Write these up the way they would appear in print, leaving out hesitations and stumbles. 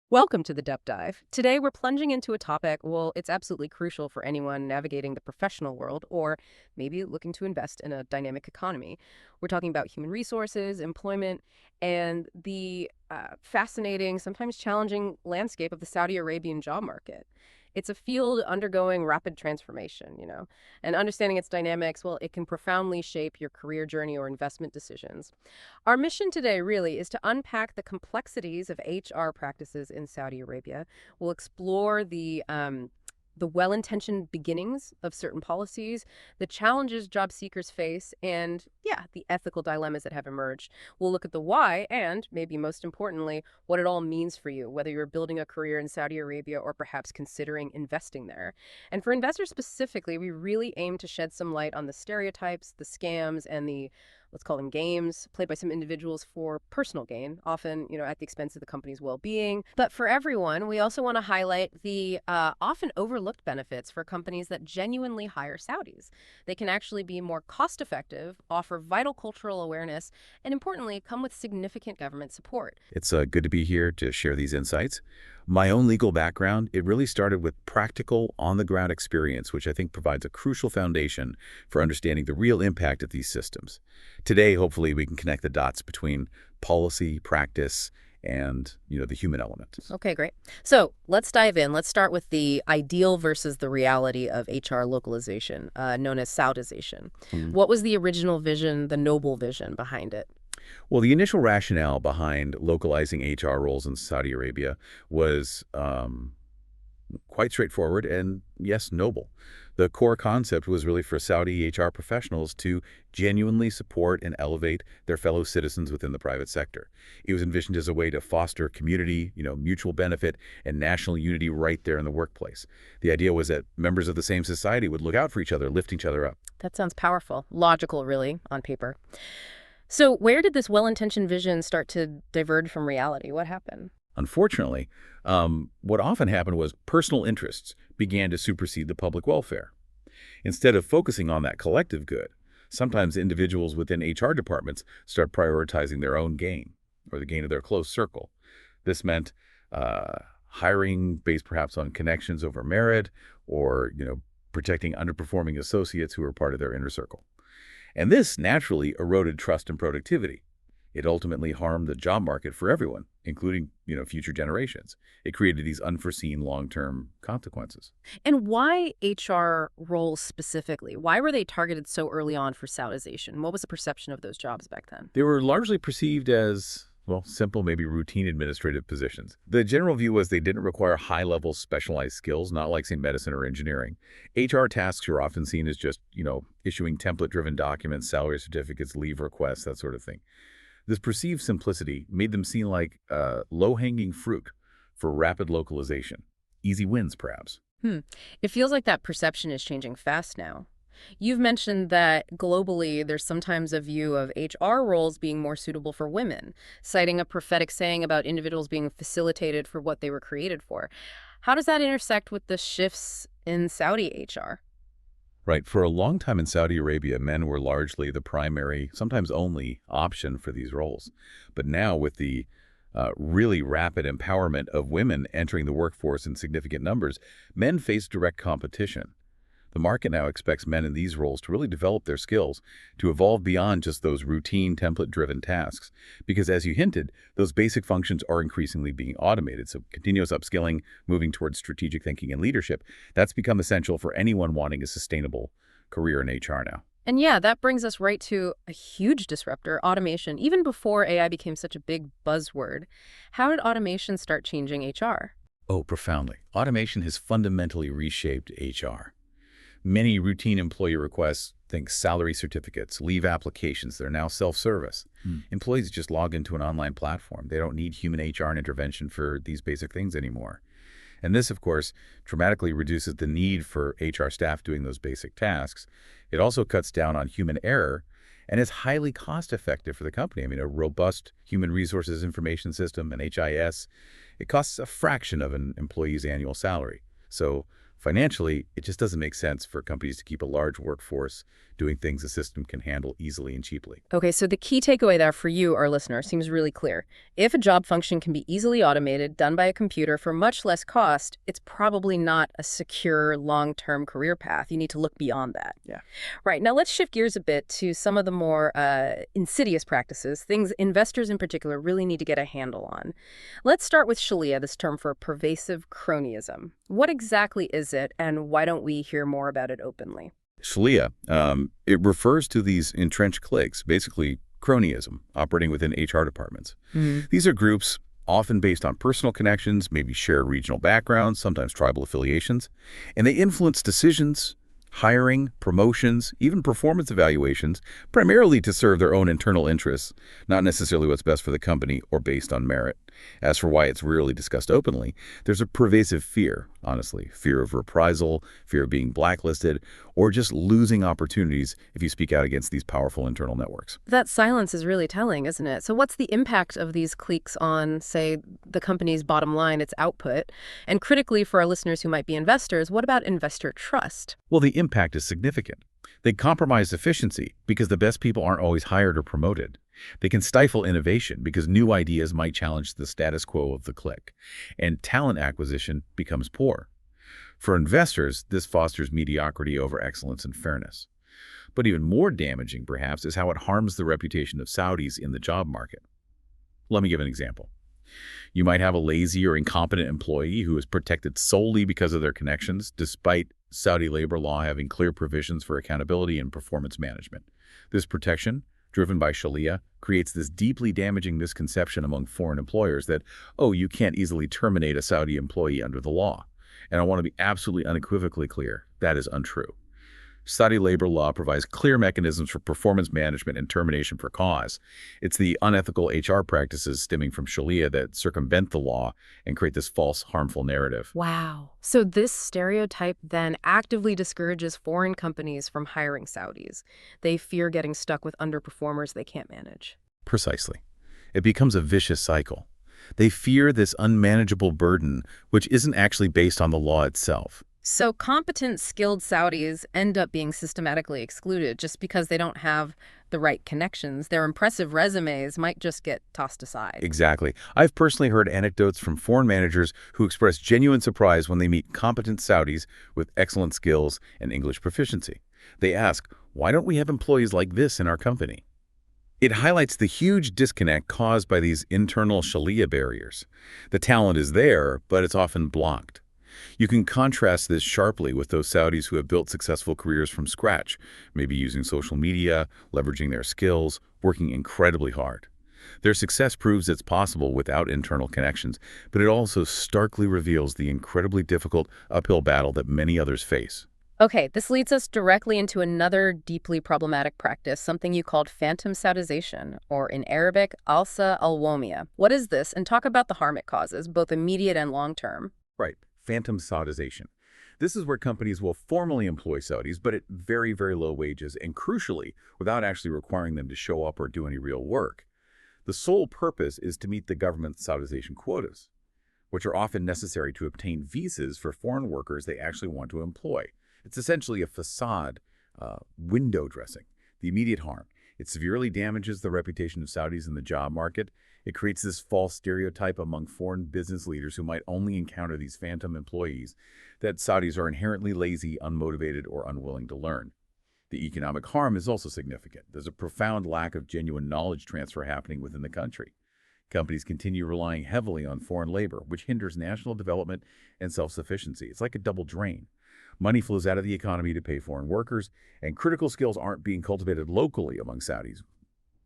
Welcome to the Depth Dive. Today, we're plunging into a topic, well, it's absolutely crucial for anyone navigating the professional world or maybe looking to invest in a dynamic economy. We're talking about human resources, employment, and the fascinating, sometimes challenging landscape of the Saudi Arabian job market. It's a field undergoing rapid transformation, and understanding its dynamics, well, it can profoundly shape your career journey or investment decisions. Our mission today really is to unpack the complexities of HR practices in Saudi Arabia. We'll explore the well-intentioned beginnings of certain policies, the challenges job seekers face, and yeah, the ethical dilemmas that have emerged. We'll look at the why and, maybe most importantly, what it all means for you, whether you're building a career in Saudi Arabia or perhaps considering investing there. And for investors specifically, we really aim to shed some light on the stereotypes, the scams, and the let's call them games, played by some individuals for personal gain, often, at the expense of the company's well-being. But for everyone, we also want to highlight the often overlooked benefits for companies that genuinely hire Saudis. They can actually be more cost-effective, offer vital cultural awareness, and importantly, come with significant government support. It's good to be here to share these insights. My own legal background, it really started with practical, on-the-ground experience, which I think provides a crucial foundation for understanding the real impact of these systems. Today, hopefully, we can connect the dots between policy, practice, and the human element. Okay, great. So let's dive in. Let's start with the ideal versus the reality of HR localization, known as Saudization. What was the original vision, the noble vision behind it? Well, the initial rationale behind localizing HR roles in Saudi Arabia was quite straightforward and, yes, noble. The core concept was really for Saudi HR professionals to genuinely support and elevate their fellow citizens within the private sector. It was envisioned as a way to foster community, mutual benefit, and national unity right there in the workplace. The idea was that members of the same society would look out for each other, lift each other up. That sounds powerful, logical, really, on paper. So where did this well-intentioned vision start to diverge from reality? What happened? Unfortunately, what often happened was personal interests began to supersede the public welfare. Instead of focusing on that collective good, sometimes individuals within HR departments start prioritizing their own gain or the gain of their close circle. This meant hiring based perhaps on connections over merit or, protecting underperforming associates who were part of their inner circle. And this naturally eroded trust and productivity. It ultimately harmed the job market for everyone, including, future generations. It created these unforeseen long-term consequences. And why HR roles specifically? Why were they targeted so early on for Saudization? What was the perception of those jobs back then? They were largely perceived as, well, simple, maybe routine administrative positions. The general view was they didn't require high-level specialized skills, not like, say, medicine or engineering. HR tasks are often seen as just, issuing template-driven documents, salary certificates, leave requests, that sort of thing. This perceived simplicity made them seem like low-hanging fruit for rapid localization. Easy wins, perhaps. It feels like that perception is changing fast now. You've mentioned that globally there's sometimes a view of HR roles being more suitable for women, citing a prophetic saying about individuals being facilitated for what they were created for. How does that intersect with the shifts in Saudi HR? Right. For a long time in Saudi Arabia, men were largely the primary, sometimes only, option for these roles. But now, with the really rapid empowerment of women entering the workforce in significant numbers, men face direct competition. The market now expects men in these roles to really develop their skills, to evolve beyond just those routine template-driven tasks. Because as you hinted, those basic functions are increasingly being automated. So continuous upskilling, moving towards strategic thinking and leadership, that's become essential for anyone wanting a sustainable career in HR now. And yeah, that brings us right to a huge disruptor, automation. Even before AI became such a big buzzword, how did automation start changing HR? Oh, profoundly. Automation has fundamentally reshaped HR. Many routine employee requests, think salary certificates, leave applications, they're now self-service. Employees just log into an online platform. They don't need human HR intervention for these basic things anymore. And this, of course, dramatically reduces the need for HR staff doing those basic tasks. It also cuts down on human error and is highly cost-effective for the company. I mean, a robust human resources information system, an HIS, it costs a fraction of an employee's annual salary. So financially, it just doesn't make sense for companies to keep a large workforce doing things the system can handle easily and cheaply. Okay, so the key takeaway there for you, our listener, seems really clear. If a job function can be easily automated, done by a computer for much less cost, it's probably not a secure, long-term career path. You need to look beyond that. Yeah. Right, now let's shift gears a bit to some of the more insidious practices, things investors in particular really need to get a handle on. Let's start with Shalia, this term for pervasive cronyism. What exactly is it, and why don't we hear more about it openly? Shalia, it refers to these entrenched cliques, basically cronyism, operating within HR departments. These are groups often based on personal connections, maybe shared regional backgrounds, sometimes tribal affiliations, and they influence decisions, hiring, promotions, even performance evaluations, primarily to serve their own internal interests, not necessarily what's best for the company or based on merit. As for why it's rarely discussed openly, there's a pervasive fear, honestly, fear of reprisal, fear of being blacklisted, or just losing opportunities if you speak out against these powerful internal networks. That silence is really telling, isn't it? So what's the impact of these cliques on, say, the company's bottom line, its output? And critically for our listeners who might be investors, what about investor trust? Well, the impact is significant. They compromise efficiency because the best people aren't always hired or promoted. They can stifle innovation because new ideas might challenge the status quo of the clique, and talent acquisition becomes poor. For investors, this fosters mediocrity over excellence and fairness. But even more damaging, perhaps, is how it harms the reputation of Saudis in the job market. Let me give an example. You might have a lazy or incompetent employee who is protected solely because of their connections, despite Saudi labor law having clear provisions for accountability and performance management. This protection, driven by Sharia, creates this deeply damaging misconception among foreign employers that, oh, you can't easily terminate a Saudi employee under the law. And I want to be absolutely unequivocally clear, that is untrue. Saudi labor law provides clear mechanisms for performance management and termination for cause. It's the unethical HR practices stemming from Sharia that circumvent the law and create this false, harmful narrative. Wow. So this stereotype then actively discourages foreign companies from hiring Saudis. They fear getting stuck with underperformers they can't manage. Precisely. It becomes a vicious cycle. They fear this unmanageable burden, which isn't actually based on the law itself. So competent, skilled Saudis end up being systematically excluded just because they don't have the right connections. Their impressive resumes might just get tossed aside. Exactly. I've personally heard anecdotes from foreign managers who express genuine surprise when they meet competent Saudis with excellent skills and English proficiency. They ask, why don't we have employees like this in our company? It highlights the huge disconnect caused by these internal Sharia barriers. The talent is there, but it's often blocked. You can contrast this sharply with those Saudis who have built successful careers from scratch, maybe using social media, leveraging their skills, working incredibly hard. Their success proves it's possible without internal connections, but it also starkly reveals the incredibly difficult uphill battle that many others face. Okay, this leads us directly into another deeply problematic practice, something you called phantom Saudization, or in Arabic, alsa al-wamia. What is this? And talk about the harm it causes, both immediate and long-term. Right. Phantom Saudization. This is where companies will formally employ Saudis, but at very, very low wages, and crucially, without actually requiring them to show up or do any real work. The sole purpose is to meet the government's Saudization quotas, which are often necessary to obtain visas for foreign workers they actually want to employ. It's essentially a facade, window dressing. The immediate harm. It severely damages the reputation of Saudis in the job market. It creates this false stereotype among foreign business leaders who might only encounter these phantom employees that Saudis are inherently lazy, unmotivated, or unwilling to learn. The economic harm is also significant. There's a profound lack of genuine knowledge transfer happening within the country. Companies continue relying heavily on foreign labor, which hinders national development and self-sufficiency. It's like a double drain. Money flows out of the economy to pay foreign workers, and critical skills aren't being cultivated locally among Saudis.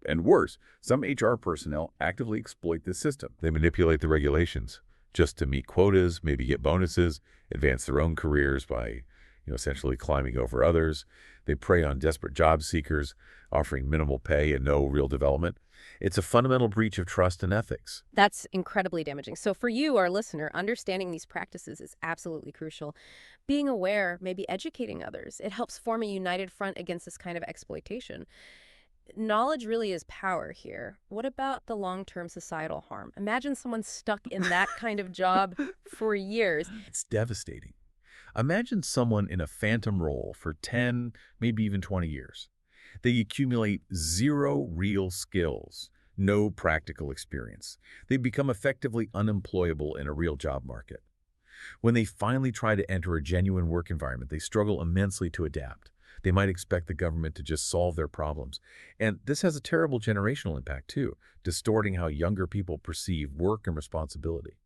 And worse, some HR personnel actively exploit this system. They manipulate the regulations just to meet quotas, maybe get bonuses, advance their own careers by, essentially climbing over others. They prey on desperate job seekers, offering minimal pay and no real development. It's a fundamental breach of trust and ethics. That's incredibly damaging. So for you, our listener, understanding these practices is absolutely crucial. Being aware, maybe educating others, it helps form a united front against this kind of exploitation. Knowledge really is power here. What about the long-term societal harm? Imagine someone stuck in that kind of job for years. It's devastating. Imagine someone in a phantom role for 10, maybe even 20 years. They accumulate zero real skills, no practical experience. They become effectively unemployable in a real job market. When they finally try to enter a genuine work environment, they struggle immensely to adapt. They might expect the government to just solve their problems. And this has a terrible generational impact, too, distorting how younger people perceive work and responsibility.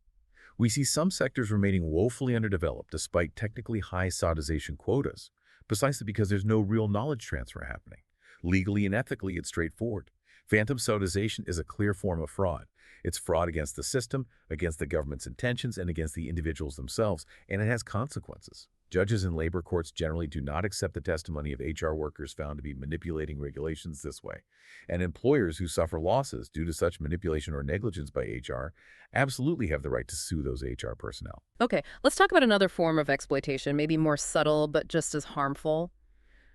We see some sectors remaining woefully underdeveloped despite technically high Saudization quotas, precisely because there's no real knowledge transfer happening. Legally and ethically, it's straightforward. Phantom Saudization is a clear form of fraud. It's fraud against the system, against the government's intentions, and against the individuals themselves, and it has consequences. Judges in labor courts generally do not accept the testimony of HR workers found to be manipulating regulations this way. And employers who suffer losses due to such manipulation or negligence by HR absolutely have the right to sue those HR personnel. Okay, let's talk about another form of exploitation, maybe more subtle but just as harmful.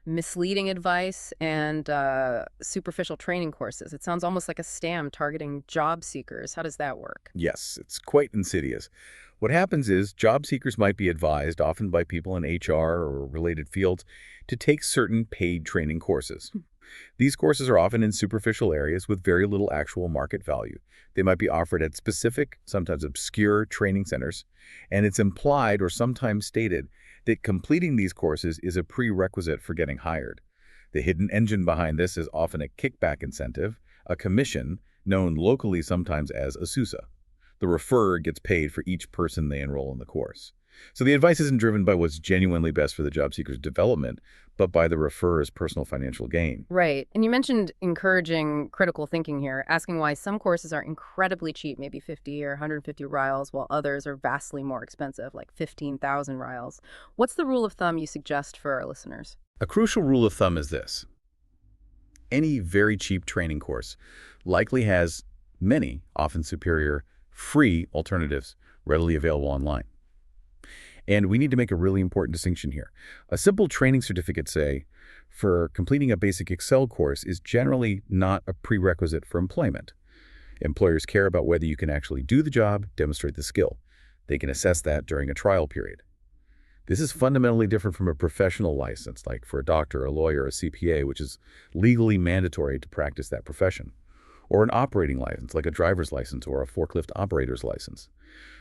Misleading advice and superficial training courses. It sounds almost like a scam targeting job seekers. How does that work? Yes, it's quite insidious. What happens is job seekers might be advised, often by people in HR or related fields, to take certain paid training courses. These courses are often in superficial areas with very little actual market value. They might be offered at specific, sometimes obscure training centers, and it's implied or sometimes stated that completing these courses is a prerequisite for getting hired. The hidden engine behind this is often a kickback incentive, a commission, known locally sometimes as a SUSA. The referrer gets paid for each person they enroll in the course. So the advice isn't driven by what's genuinely best for the job seeker's development, but by the referrer's personal financial gain. Right. And you mentioned encouraging critical thinking here, asking why some courses are incredibly cheap, maybe 50 or 150 rials, while others are vastly more expensive, like 15,000 rials. What's the rule of thumb you suggest for our listeners? A crucial rule of thumb is this. Any very cheap training course likely has many, often superior, free alternatives readily available online. And we need to make a really important distinction here. A simple training certificate, say, for completing a basic Excel course is generally not a prerequisite for employment. Employers care about whether you can actually do the job, demonstrate the skill. They can assess that during a trial period. This is fundamentally different from a professional license, like for a doctor, a lawyer, a CPA, which is legally mandatory to practice that profession, or an operating license, like a driver's license or a forklift operator's license.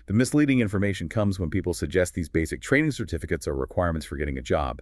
The misleading information comes when people suggest these basic training certificates are requirements for getting a job.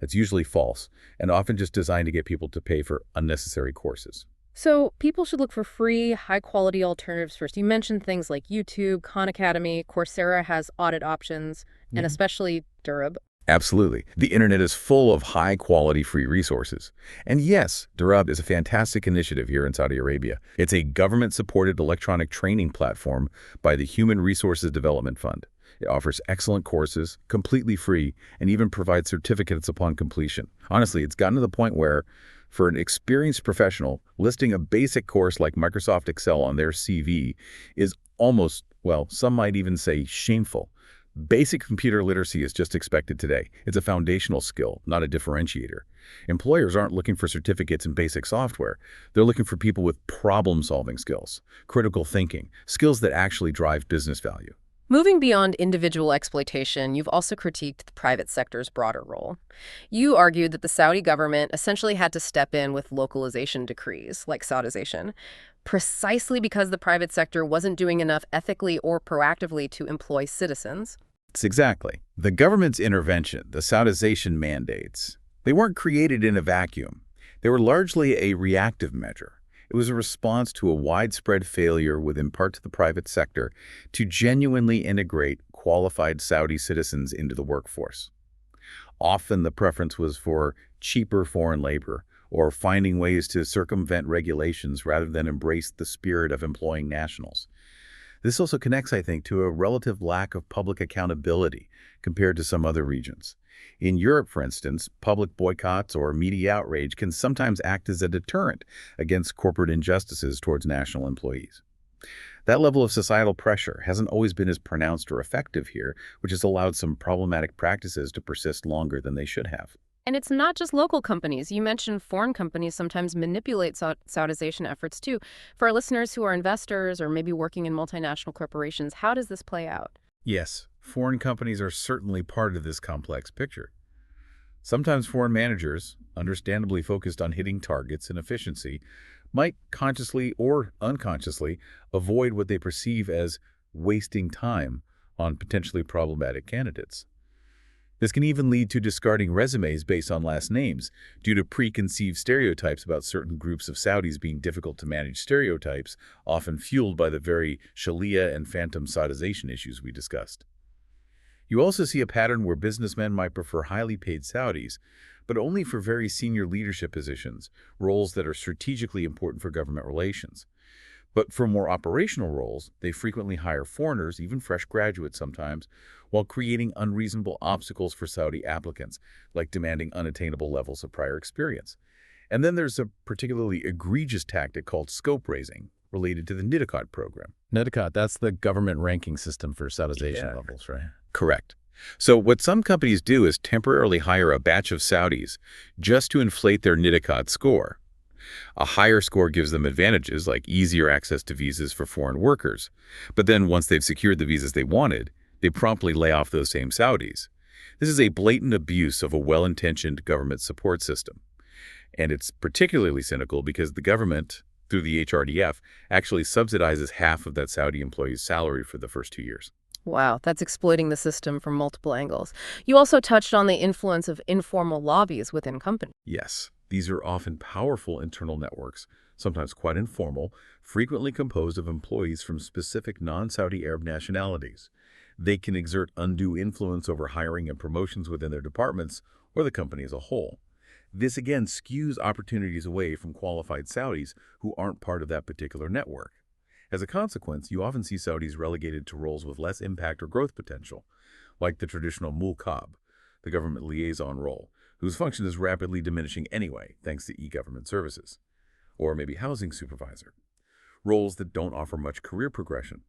That's usually false, and often just designed to get people to pay for unnecessary courses. So people should look for free, high-quality alternatives first. You mentioned things like YouTube, Khan Academy, Coursera has audit options, and especially Durab. Absolutely. The internet is full of high-quality free resources. And yes, Durab is a fantastic initiative here in Saudi Arabia. It's a government-supported electronic training platform by the Human Resources Development Fund. It offers excellent courses, completely free, and even provides certificates upon completion. Honestly, it's gotten to the point where, for an experienced professional, listing a basic course like Microsoft Excel on their CV is almost, well, some might even say shameful. Basic computer literacy is just expected today. It's a foundational skill, not a differentiator. Employers aren't looking for certificates in basic software. They're looking for people with problem-solving skills, critical thinking, skills that actually drive business value. Moving beyond individual exploitation, you've also critiqued the private sector's broader role. You argued that the Saudi government essentially had to step in with localization decrees, like Saudization, precisely because the private sector wasn't doing enough ethically or proactively to employ citizens. It's exactly. The government's intervention, the Saudization mandates, they weren't created in a vacuum. They were largely a reactive measure. It was a response to a widespread failure within parts of the private sector to genuinely integrate qualified Saudi citizens into the workforce. Often the preference was for cheaper foreign labor or finding ways to circumvent regulations rather than embrace the spirit of employing nationals. This also connects, I think, to a relative lack of public accountability compared to some other regions. In Europe, for instance, public boycotts or media outrage can sometimes act as a deterrent against corporate injustices towards national employees. That level of societal pressure hasn't always been as pronounced or effective here, which has allowed some problematic practices to persist longer than they should have. And it's not just local companies. You mentioned foreign companies sometimes manipulate Saudization efforts too. For our listeners who are investors or maybe working in multinational corporations, how does this play out? Yes, foreign companies are certainly part of this complex picture. Sometimes foreign managers, understandably focused on hitting targets and efficiency, might consciously or unconsciously avoid what they perceive as wasting time on potentially problematic candidates. This can even lead to discarding resumes based on last names due to preconceived stereotypes about certain groups of Saudis being difficult to manage stereotypes, often fueled by the very Sharia and phantom Saudization issues we discussed. You also see a pattern where businessmen might prefer highly paid Saudis, but only for very senior leadership positions, roles that are strategically important for government relations. But for more operational roles, they frequently hire foreigners, even fresh graduates sometimes, while creating unreasonable obstacles for Saudi applicants, like demanding unattainable levels of prior experience. And then there's a particularly egregious tactic called scope raising, related to the Nidakot program. Nidakot, that's the government ranking system for Saudization Yeah. levels, right? Correct. So what some companies do is temporarily hire a batch of Saudis just to inflate their Nidakot score. A higher score gives them advantages like easier access to visas for foreign workers. But then once they've secured the visas they wanted, they promptly lay off those same Saudis. This is a blatant abuse of a well-intentioned government support system. And it's particularly cynical because the government, through the HRDF, actually subsidizes half of that Saudi employee's salary for the first 2 years. Wow, that's exploiting the system from multiple angles. You also touched on the influence of informal lobbies within companies. Yes, these are often powerful internal networks, sometimes quite informal, frequently composed of employees from specific non-Saudi Arab nationalities. They can exert undue influence over hiring and promotions within their departments or the company as a whole. This again skews opportunities away from qualified Saudis who aren't part of that particular network. As a consequence, you often see Saudis relegated to roles with less impact or growth potential, like the traditional mulkab, the government liaison role, whose function is rapidly diminishing anyway, thanks to e-government services, or maybe housing supervisor, roles that don't offer much career progression.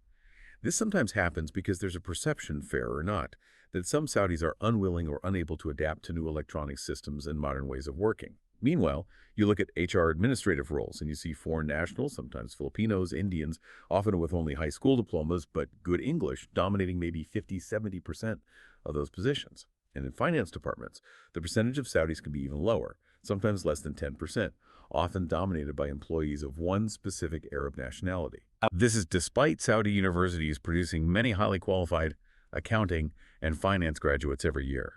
This sometimes happens because there's a perception, fair or not, that some Saudis are unwilling or unable to adapt to new electronic systems and modern ways of working. Meanwhile, you look at HR administrative roles and you see foreign nationals, sometimes Filipinos, Indians, often with only high school diplomas but good English, dominating maybe 50–70% of those positions. And in finance departments, the percentage of Saudis can be even lower, sometimes less than 10%, often dominated by employees of one specific Arab nationality. This is despite Saudi universities producing many highly qualified accounting and finance graduates every year.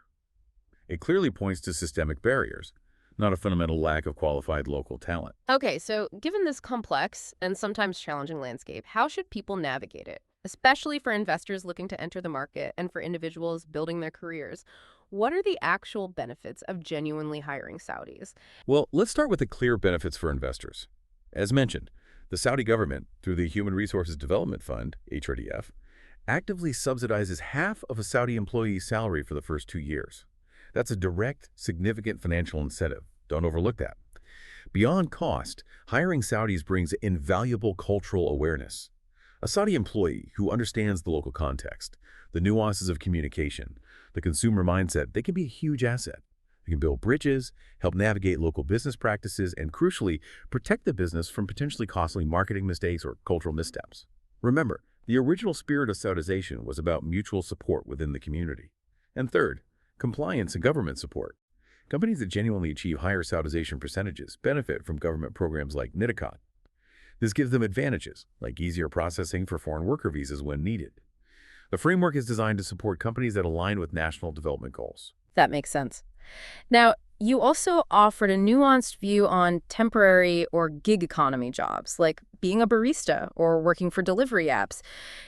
It clearly points to systemic barriers, not a fundamental lack of qualified local talent. Okay, so given this complex and sometimes challenging landscape, how should people navigate it? Especially for investors looking to enter the market and for individuals building their careers. What are the actual benefits of genuinely hiring Saudis? Well, let's start with the clear benefits for investors. As mentioned, the Saudi government, through the Human Resources Development Fund, HRDF, actively subsidizes half of a Saudi employee's salary for the first 2 years. That's a direct, significant financial incentive. Don't overlook that. Beyond cost, hiring Saudis brings invaluable cultural awareness. A Saudi employee who understands the local context, the nuances of communication, the consumer mindset, they can be a huge asset. They can build bridges, help navigate local business practices, and crucially, protect the business from potentially costly marketing mistakes or cultural missteps. Remember, the original spirit of Saudization was about mutual support within the community. And third, compliance and government support. Companies that genuinely achieve higher Saudization percentages benefit from government programs like Nidakot. This gives them advantages, like easier processing for foreign worker visas when needed. The framework is designed to support companies that align with national development goals. That makes sense. Now, you also offered a nuanced view on temporary or gig economy jobs, like being a barista or working for delivery apps.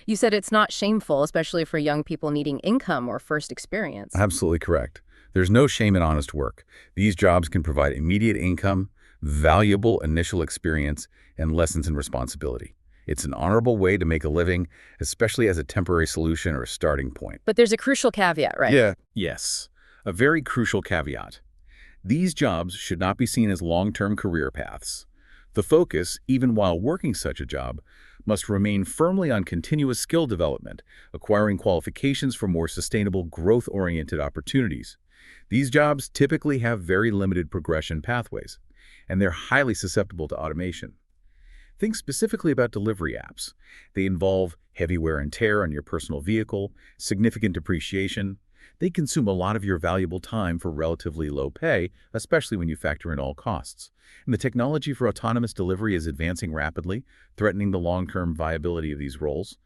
You said it's not shameful, especially for young people needing income or first experience. Absolutely correct. There's no shame in honest work. These jobs can provide immediate income, valuable initial experience, and lessons in responsibility. It's an honorable way to make a living, especially as a temporary solution or a starting point. But there's a crucial caveat, right? Yeah. Yes, a very crucial caveat. These jobs should not be seen as long-term career paths. The focus, even while working such a job, must remain firmly on continuous skill development, acquiring qualifications for more sustainable, growth-oriented opportunities. These jobs typically have very limited progression pathways, and they're highly susceptible to automation. Think specifically about delivery apps. They involve heavy wear and tear on your personal vehicle, significant depreciation. They consume a lot of your valuable time for relatively low pay, especially when you factor in all costs. And the technology for autonomous delivery is advancing rapidly, threatening the long-term viability of these roles.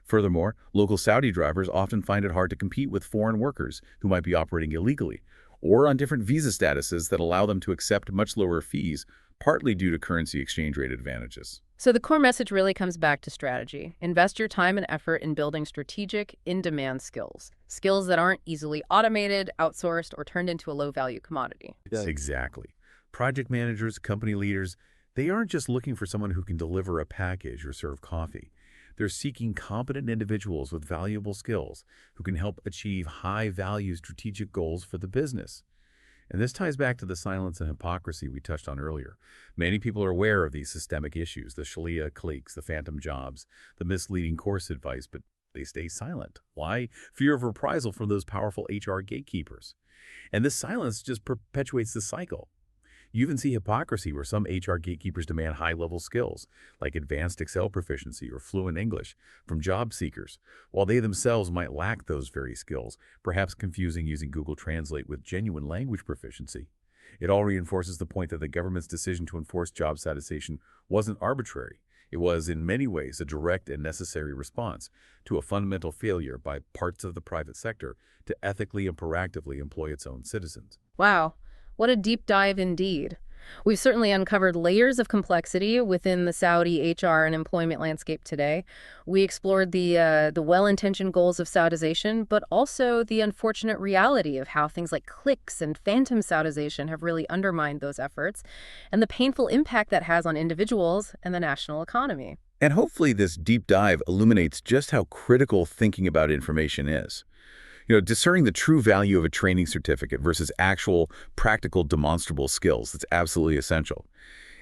Furthermore, local Saudi drivers often find it hard to compete with foreign workers who might be operating illegally, or on different visa statuses that allow them to accept much lower fees, partly due to currency exchange rate advantages. So the core message really comes back to strategy. Invest your time and effort in building strategic, in-demand skills. Skills that aren't easily automated, outsourced, or turned into a low-value commodity. Yes, exactly. Project managers, company leaders, they aren't just looking for someone who can deliver a package or serve coffee. They're seeking competent individuals with valuable skills who can help achieve high-value strategic goals for the business. And this ties back to the silence and hypocrisy we touched on earlier. Many people are aware of these systemic issues, the Sharia cliques, the phantom jobs, the misleading course advice, but they stay silent. Why? Fear of reprisal from those powerful HR gatekeepers. And this silence just perpetuates the cycle. You even see hypocrisy where some HR gatekeepers demand high-level skills, like advanced Excel proficiency or fluent English, from job seekers, while they themselves might lack those very skills, perhaps confusing using Google Translate with genuine language proficiency. It all reinforces the point that the government's decision to enforce job attestation wasn't arbitrary. It was, in many ways, a direct and necessary response to a fundamental failure by parts of the private sector to ethically and proactively employ its own citizens. Wow, what a deep dive indeed. We've certainly uncovered layers of complexity within the Saudi HR and employment landscape today. We explored the well-intentioned goals of Saudization, but also the unfortunate reality of how things like cliques and phantom Saudization have really undermined those efforts, and the painful impact that has on individuals and the national economy. And hopefully this deep dive illuminates just how critical thinking about information is. Discerning the true value of a training certificate versus actual, practical, demonstrable skills, that's absolutely essential.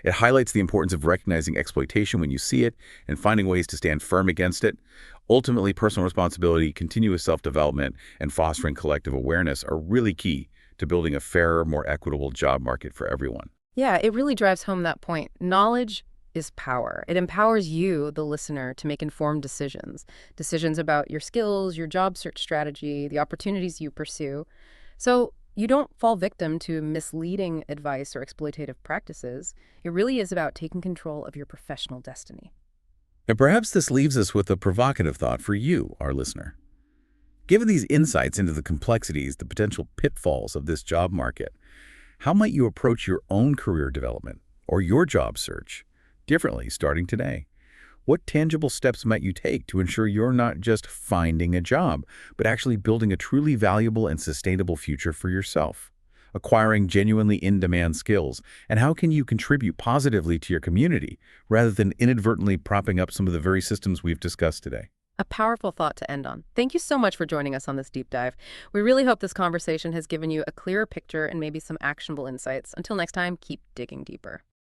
It highlights the importance of recognizing exploitation when you see it and finding ways to stand firm against it. Ultimately, personal responsibility, continuous self-development, and fostering collective awareness are really key to building a fairer, more equitable job market for everyone. Yeah, it really drives home that point. Knowledge is power. It empowers you, the listener, to make informed decisions. Decisions about your skills, your job search strategy, the opportunities you pursue. So you don't fall victim to misleading advice or exploitative practices. It really is about taking control of your professional destiny. And perhaps this leaves us with a provocative thought for you, our listener. Given these insights into the complexities, the potential pitfalls of this job market, how might you approach your own career development or your job search differently starting today? What tangible steps might you take to ensure you're not just finding a job, but actually building a truly valuable and sustainable future for yourself? Acquiring genuinely in-demand skills, and how can you contribute positively to your community rather than inadvertently propping up some of the very systems we've discussed today? A powerful thought to end on. Thank you so much for joining us on this deep dive. We really hope this conversation has given you a clearer picture and maybe some actionable insights. Until next time, keep digging deeper.